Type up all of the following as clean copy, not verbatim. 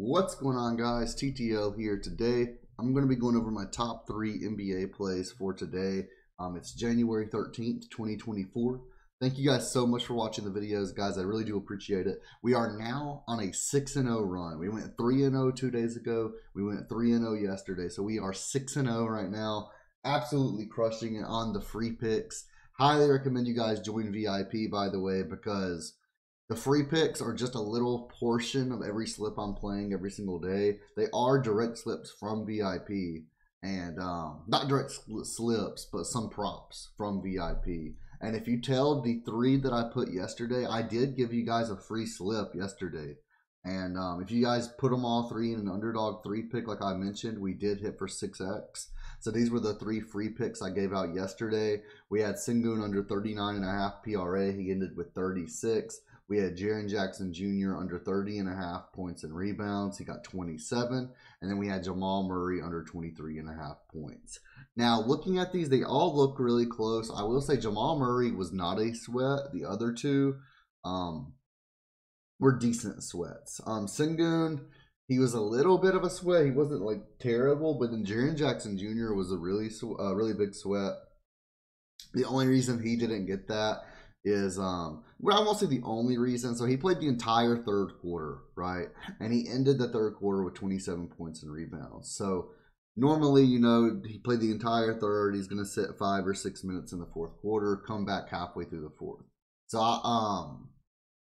What's going on, guys? TTL here. Today I'm going to be going over my top 3 NBA plays for today. It's January 13th, 2024. Thank you guys so much for watching the videos, guys. I really do appreciate it. We are now on a 6-0 run. We went 3-0 2 days ago. We went 3-0 yesterday. So we are 6-0 right now. Absolutely crushing it on the free picks. Highly recommend you guys join VIP, by the way, because the free picks are just a little portion of every slip I'm playing every single day. They are direct slips from VIP, and not direct slips, but some props from VIP. And if you tell the 3 that I put yesterday, I did give you guys a free slip yesterday. And if you guys put them all 3 in an underdog 3 pick, like I mentioned, we did hit for 6x. So these were the 3 free picks I gave out yesterday. We had Sengun under 39.5 PRA. He ended with 36. We had Jaren Jackson Jr. under 30.5 points and rebounds. He got 27. And then we had Jamal Murray under 23.5 points. Now, looking at these, they all look really close. I will say Jamal Murray was not a sweat. The other two were decent sweats. Sengun, he was a little bit of a sweat. He wasn't like terrible, but then Jaren Jackson Jr. was a really big sweat. The only reason he didn't get that is, well, I won't say the only reason. So he played the entire third quarter, right? And he ended the third quarter with 27 points and rebounds. So normally, you know, he played the entire third. He's going to sit 5 or 6 minutes in the fourth quarter, come back halfway through the fourth. So,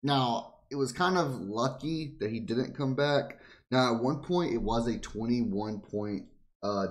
now it was kind of lucky that he didn't come back. Now, at one point, it was a 21-point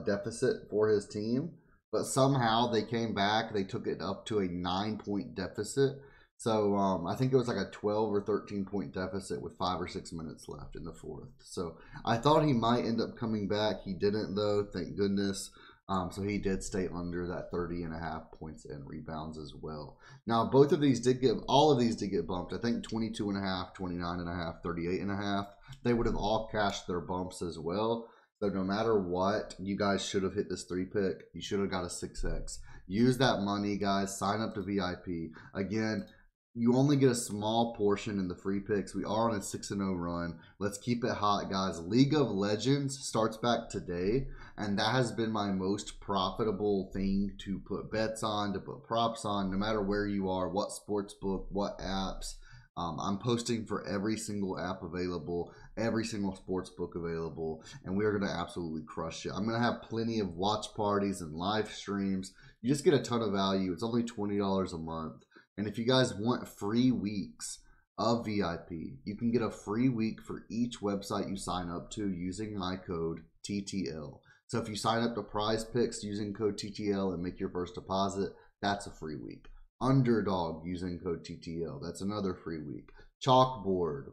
deficit for his team. But somehow they came back. They took it up to a 9-point deficit. So I think it was like a 12 or 13-point deficit with 5 or 6 minutes left in the fourth. So I thought he might end up coming back. He didn't, though, thank goodness. So he did stay under that 30.5 points and rebounds as well. Now, all of these did get bumped. I think 22.5, 29.5, 38.5. They would have all cashed their bumps as well. So no matter what, you guys should have hit this 3 pick. You should have got a 6x. Use that money, guys. Sign up to VIP. Again, you only get a small portion in the free picks. We are on a 6-0 run. Let's keep it hot, guys. League of Legends starts back today, and that has been my most profitable thing to put bets on, to put props on, no matter where you are, what sports book, what apps. I'm posting for every single app available, every single sports book available, and we are going to absolutely crush it. I'm going to have plenty of watch parties and live streams. You just get a ton of value. It's only $20 a month. And if you guys want free weeks of VIP, you can get a free week for each website you sign up to using my code TTL. So if you sign up to Prizepicks using code TTL and make your first deposit, that's a free week. UnderDog using code TTL, that's another free week. Chalkboard,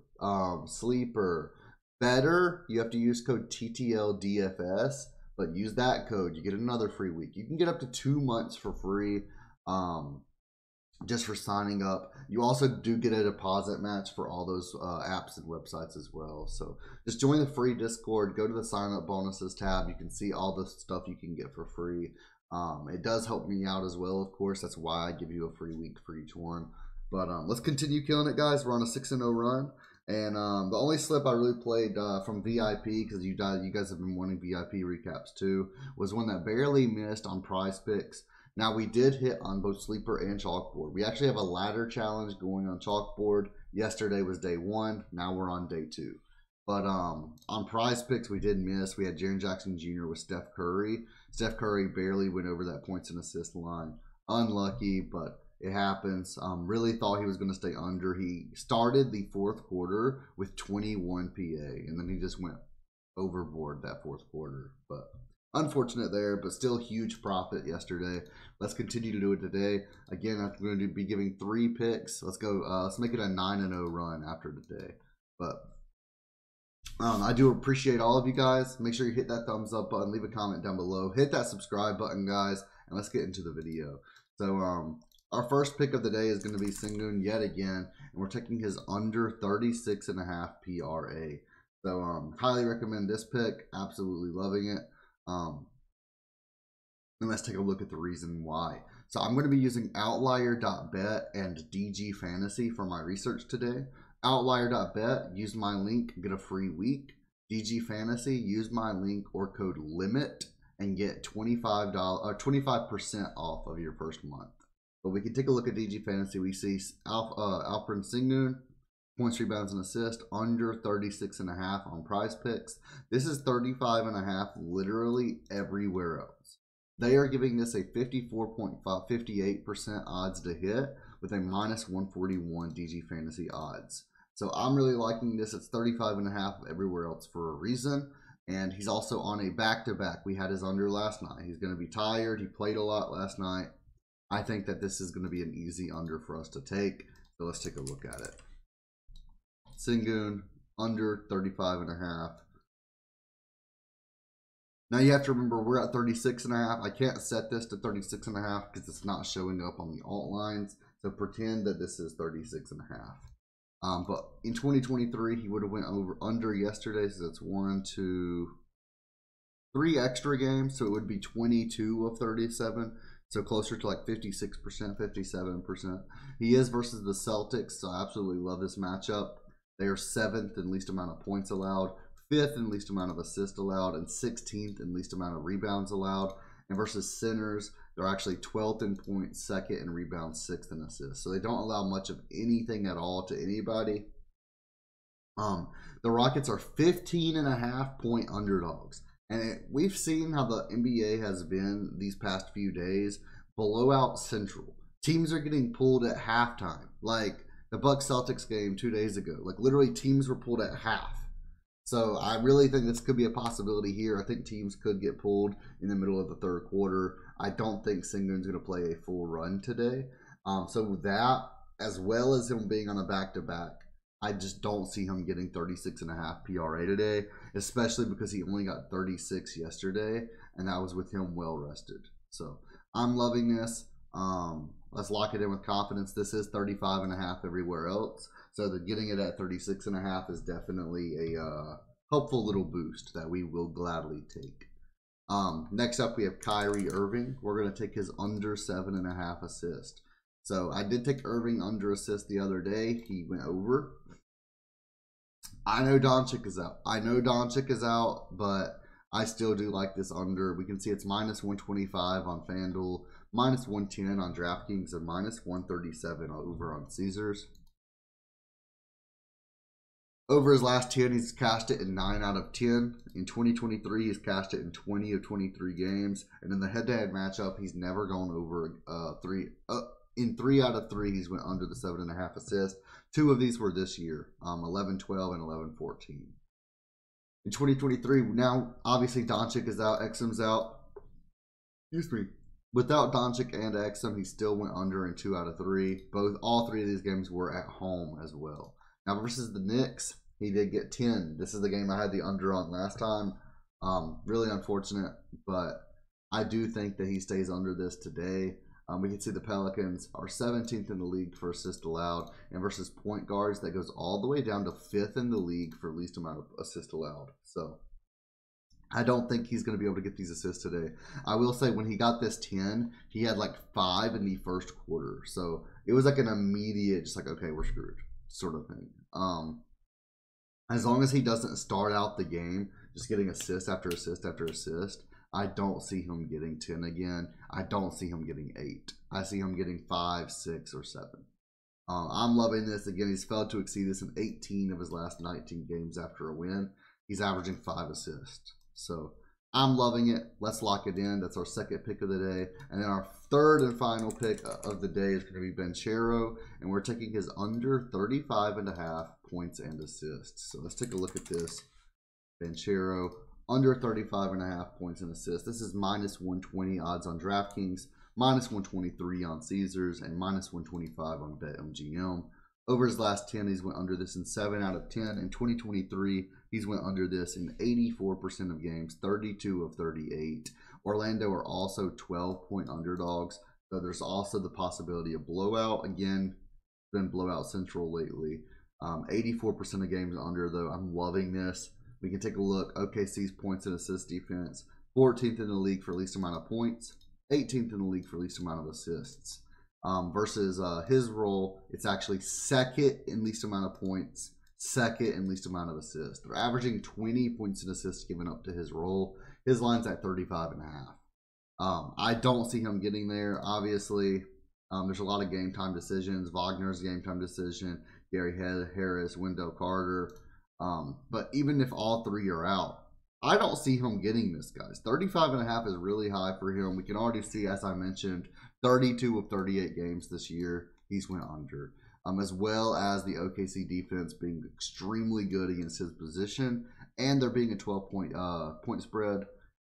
Sleeper, Betr, you have to use code TTLDFS, but use that code, you get another free week. You can get up to 2 months for free just for signing up. You also do get a deposit match for all those apps and websites as well. So just join the free Discord, go to the sign up bonuses tab. You can see all the stuff you can get for free. It does help me out as well, of course. That's why I give you a free week for each one. But let's continue killing it, guys. We're on a 6-0 run. And the only slip I really played from VIP, because you guys have been wanting VIP recaps too, was one that barely missed on Prizepicks. Now, we did hit on both Sleeper and Chalkboard. We actually have a ladder challenge going on Chalkboard. Yesterday was day 1. Now we're on day 2. But on Prizepicks, we did miss. We had Jaren Jackson Jr. with Steph Curry. Steph Curry barely went over that points and assist line. Unlucky, but it happens. Really thought he was going to stay under. He started the fourth quarter with 21 PA, and then he just went overboard that fourth quarter. But unfortunate there, but still huge profit yesterday. Let's continue to do it today. Again, I'm going to be giving 3 picks. Let's go. Let's make it a 9-0 run after today. But I do appreciate all of you guys. Make sure you hit that thumbs up button, leave a comment down below, hit that subscribe button, guys, and let's get into the video. So our first pick of the day is going to be Sengun yet again, and we're taking his under 36.5 PRA. So highly recommend this pick. Absolutely loving it. And let's take a look at the reason why. So I'm going to be using Outlier.bet and DG Fantasy for my research today. Outlier.bet, use my link, get a free week. DG Fantasy, use my link or code LIMIT and get $25 or 25% off of your first month. But we can take a look at DG Fantasy. We see Alperen Sengun, points, rebounds, and assists, under 36.5 on Prizepicks. This is 35.5 literally everywhere else. They are giving this a 54.58% odds to hit with a minus 141 DG Fantasy odds. So I'm really liking this. It's 35.5 everywhere else for a reason. And he's also on a back-to-back. We had his under last night. He's going to be tired. He played a lot last night. I think that this is going to be an easy under for us to take. So let's take a look at it. Sengun, under 35.5. Now you have to remember we're at 36.5. I can't set this to 36.5 because it's not showing up on the alt lines. So pretend that this is 36.5. But in 2023, he would have went under yesterday. So that's 1, 2, 3 extra games. So it would be 22 of 37. So closer to like 56%, 57%. He is versus the Celtics. So I absolutely love this matchup. They are 7th in least amount of points allowed, 5th in least amount of assists allowed, and 16th in least amount of rebounds allowed. And versus Sinners, they're actually 12th in points, 2nd in rebounds, 6th in assists. So they don't allow much of anything at all to anybody. The Rockets are 15.5 point underdogs. And we've seen how the NBA has been these past few days. Blowout central. Teams are getting pulled at halftime. Like the Bucks Celtics game 2 days ago. Like literally teams were pulled at half. So I really think this could be a possibility here. I think teams could get pulled in the middle of the third quarter. I don't think Sengun's going to play a full run today. So with that, as well as him being on a back-to-back, I just don't see him getting 36.5 PRA today, especially because he only got 36 yesterday, and that was with him well rested. So I'm loving this. Let's lock it in with confidence. This is 35.5 everywhere else. So the getting it at 36.5 is definitely a helpful little boost that we will gladly take. Next up, we have Kyrie Irving. We're going to take his under 7.5 assist. So I did take Irving under assist the other day. He went over. I know Doncic is out. But I still do like this under. We can see it's minus 125 on FanDuel, minus 110 on DraftKings, and minus 137 over on Caesars. Over his last 10, he's cashed it in 9 out of 10. In 2023, he's cashed it in 20 of 23 games. And in the head-to-head matchup, he's never gone over 3. In 3 out of 3, he's went under the 7.5 assists. 2 of these were this year, 11-12 and 11-14. In 2023, now obviously Doncic is out, Exum's out. Excuse me. Without Doncic and Exum, he still went under in 2 out of 3. All 3 of these games were at home as well. Now versus the Knicks, he did get 10. This is the game I had the under on last time. Really unfortunate, but I do think that he stays under this today. We can see the Pelicans are 17th in the league for assists allowed, and versus point guards, that goes all the way down to 5th in the league for least amount of assists allowed. So I don't think he's going to be able to get these assists today. I will say when he got this 10, he had like 5 in the first quarter. So it was like an immediate, just like, okay, we're screwed sort of thing. As long as he doesn't start out the game just getting assist after assist after assist, I don't see him getting 10 again. I don't see him getting 8. I see him getting 5, 6, or 7. I'm loving this. Again, he's failed to exceed this in 18 of his last 19 games after a win. He's averaging 5 assists. So I'm loving it. Let's lock it in. That's our second pick of the day. And then our third and final pick of the day is going to be Banchero. And we're taking his under 35.5 points and assists. So let's take a look at this. Banchero, under 35.5 points and assists. This is minus 120 odds on DraftKings, minus 123 on Caesars, and minus 125 on BetMGM. Over his last 10, he's went under this in 7 out of 10. In 2023, he's went under this in 84% of games, 32 of 38. Orlando are also 12-point underdogs, so there's also the possibility of blowout. Again, been blowout central lately. 84% of games under, though. I'm loving this. We can take a look. OKC's points and assist defense, 14th in the league for least amount of points, 18th in the league for least amount of assists. Versus his role, it's actually 2nd in least amount of points, second in least amount of assists. They're averaging 20 points and assists given up to his role. His line's at 35.5. I don't see him getting there. Obviously, there's a lot of game time decisions. Wagner's game time decision. Gary Harris, Wendell Carter. But even if all three are out, I don't see him getting this, guys. 35.5 is really high for him. We can already see, as I mentioned, 32 of 38 games this year, he's went under. As well as the OKC defense being extremely good against his position, and there being a 12-point spread.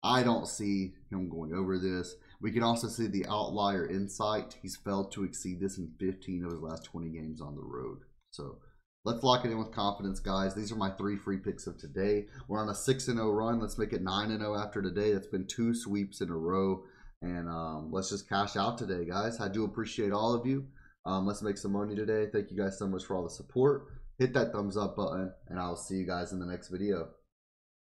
I don't see him going over this. We can also see the outlier insight. He's failed to exceed this in 15 of his last 20 games on the road. So let's lock it in with confidence, guys. These are my 3 free picks of today. We're on a 6-0 run. Let's make it 9-0 after today. That's been 2 sweeps in a row. And let's just cash out today, guys. I do appreciate all of you. Let's make some money today. Thank you guys so much for all the support. Hit that thumbs up button, and I'll see you guys in the next video.